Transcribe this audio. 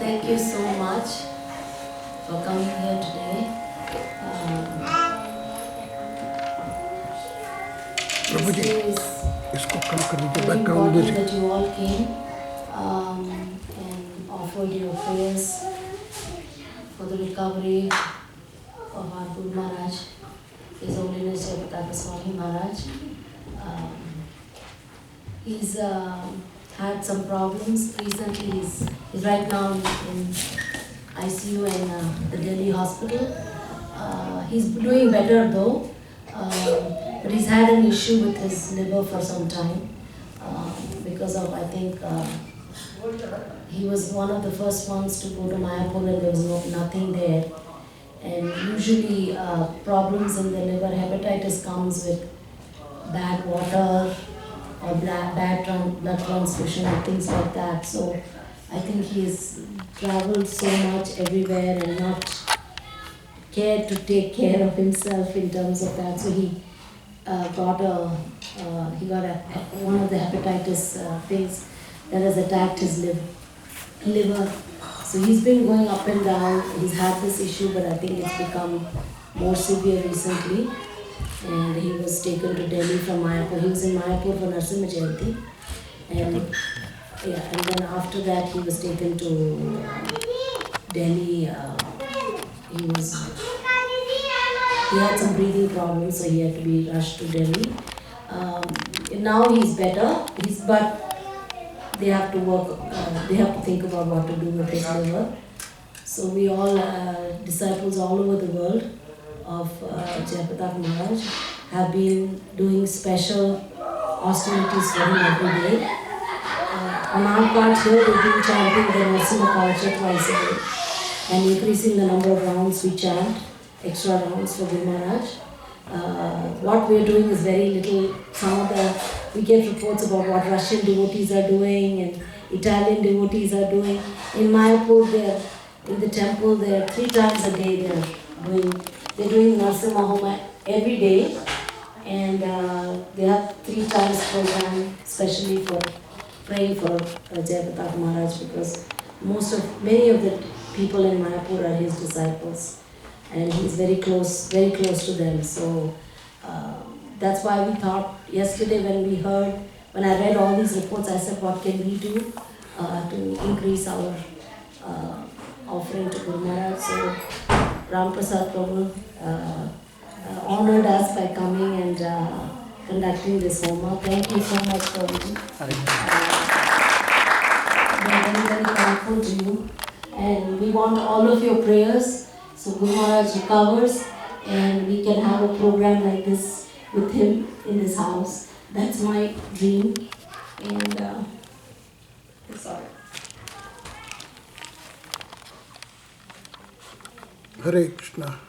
Thank you so much for coming here today. Prabhu ji This is इसको कम कर दीजिए very background important music that you all came and offered your prayers for the recovery of our Guru Maharaj, His Holiness Jayapataka Swami Maharaj. He's had some problems recently. He's right now in ICU in the Delhi hospital. He's doing better though, but he's had an issue with his liver for some time because of, I think, he was one of the first ones to go to Mayapur and there was nothing there. And usually problems in the liver, hepatitis comes with bad water or bad blood transfusion and things like that. So I think he's traveled so much everywhere and not cared to take care of himself in terms of that. So he got one of the hepatitis things that has attacked his liver. So he's been going up and down. He's had this issue, but I think it's become more severe recently. And he was taken to Delhi from Mayapur. He was in Mayapur for Narsimha Jayanti. And then after that he was taken to Delhi. He had some breathing problems, so he had to be rushed to Delhi. Now he's better, but they have to work, they have to think about what to do with his liver. So we all, disciples all over the world of Jayapataka Maharaj have been doing special austerities for him every day. On our part here, we've been chanting the Narsimha Kavacham twice a day and increasing the number of rounds we chant, extra rounds for Guru Maharaj. What we're doing is very little. We get reports about what Russian devotees are doing and Italian devotees are doing. In Mayapur, in the temple, they're 3 times a day they're doing Narsimha Homa every day, and they have 3 times program especially for praying for Jayapataka Maharaj, because many of the people in Mayapur are his disciples, and he's very close to them. So that's why we thought yesterday when I read all these reports, I said, what can we do to increase our offering to Guru Maharaj? So Ram Prasad Prabhu honored us by coming and conducting this homa. Thank you so much, Prabhuji. We are very, very thankful to you, and we want all of your prayers so Guru Maharaj recovers and we can have a program like this with him in his house. That's my dream, and sorry. Hare Krishna.